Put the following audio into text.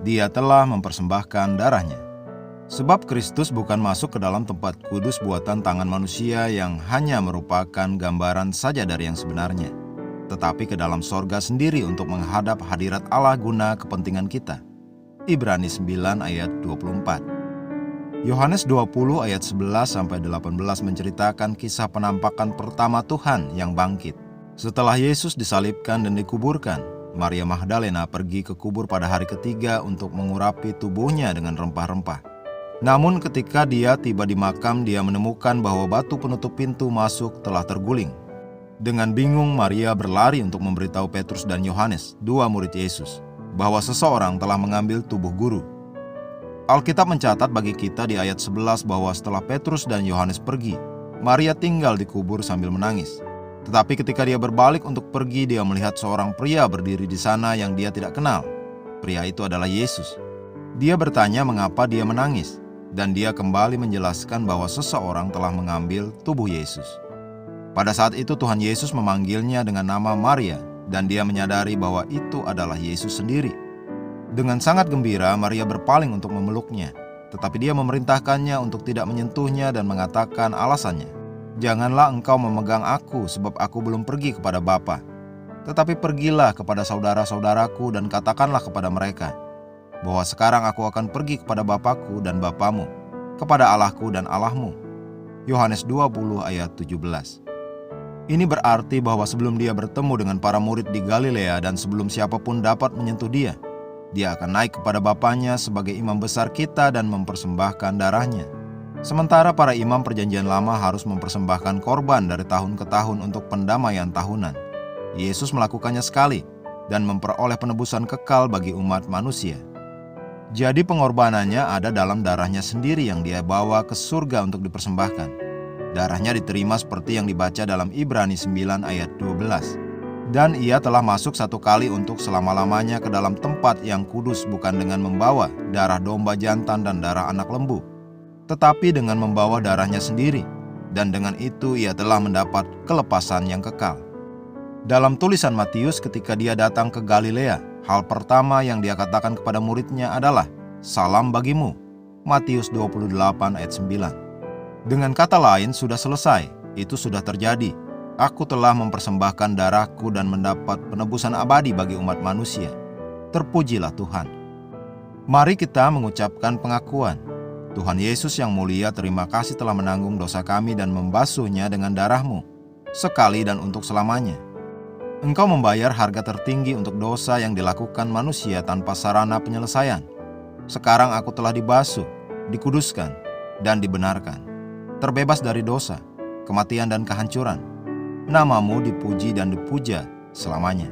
Dia telah mempersembahkan darahnya. Sebab Kristus bukan masuk ke dalam tempat kudus buatan tangan manusia yang hanya merupakan gambaran saja dari yang sebenarnya, tetapi ke dalam sorga sendiri untuk menghadap hadirat Allah guna kepentingan kita. Ibrani 9 ayat 24. Yohanes 20 ayat 11-18 menceritakan kisah penampakan pertama Tuhan yang bangkit. Setelah Yesus disalibkan dan dikuburkan, Maria Magdalena pergi ke kubur pada hari ketiga untuk mengurapi tubuhnya dengan rempah-rempah. Namun ketika dia tiba di makam, dia menemukan bahwa batu penutup pintu masuk telah terguling. Dengan bingung, Maria berlari untuk memberitahu Petrus dan Yohanes, dua murid Yesus, bahwa seseorang telah mengambil tubuh guru. Alkitab mencatat bagi kita di ayat 11 bahwa setelah Petrus dan Yohanes pergi, Maria tinggal di kubur sambil menangis. Tetapi ketika dia berbalik untuk pergi, dia melihat seorang pria berdiri di sana yang dia tidak kenal. Pria itu adalah Yesus. Dia bertanya mengapa dia menangis, dan dia kembali menjelaskan bahwa seseorang telah mengambil tubuh Yesus. Pada saat itu Tuhan Yesus memanggilnya dengan nama Maria, dan dia menyadari bahwa itu adalah Yesus sendiri. Dengan sangat gembira, Maria berpaling untuk memeluknya, tetapi dia memerintahkannya untuk tidak menyentuhnya dan mengatakan alasannya, "Janganlah engkau memegang aku, sebab aku belum pergi kepada Bapa. Tetapi pergilah kepada saudara-saudaraku dan katakanlah kepada mereka, bahwa sekarang aku akan pergi kepada Bapakku dan Bapamu, kepada Allahku dan Allahmu." Yohanes 20 ayat 17. Ini berarti bahwa sebelum dia bertemu dengan para murid di Galilea dan sebelum siapapun dapat menyentuh dia akan naik kepada Bapanya sebagai imam besar kita dan mempersembahkan darahnya. Sementara para imam perjanjian lama harus mempersembahkan korban dari tahun ke tahun untuk pendamaian tahunan, Yesus melakukannya sekali dan memperoleh penebusan kekal bagi umat manusia. Jadi pengorbanannya ada dalam darahnya sendiri yang dia bawa ke surga untuk dipersembahkan. Darahnya diterima seperti yang dibaca dalam Ibrani 9 ayat 12. Dan ia telah masuk satu kali untuk selama-lamanya ke dalam tempat yang kudus, bukan dengan membawa darah domba jantan dan darah anak lembu, tetapi dengan membawa darahnya sendiri. Dan dengan itu ia telah mendapat kelepasan yang kekal. Dalam tulisan Matius ketika dia datang ke Galilea, hal pertama yang dia katakan kepada muridnya adalah, "Salam bagimu." Matius 28 ayat 9. Dengan kata lain, sudah selesai, itu sudah terjadi. Aku telah mempersembahkan darahku dan mendapat penebusan abadi bagi umat manusia. Terpujilah Tuhan. Mari kita mengucapkan pengakuan. Tuhan Yesus yang mulia, terima kasih telah menanggung dosa kami dan membasuhnya dengan darah-Mu, sekali dan untuk selamanya. Engkau membayar harga tertinggi untuk dosa yang dilakukan manusia tanpa sarana penyelesaian. Sekarang aku telah dibasuh, dikuduskan, dan dibenarkan. Terbebas dari dosa, kematian dan kehancuran. Nama-Mu dipuji dan dipuja selamanya.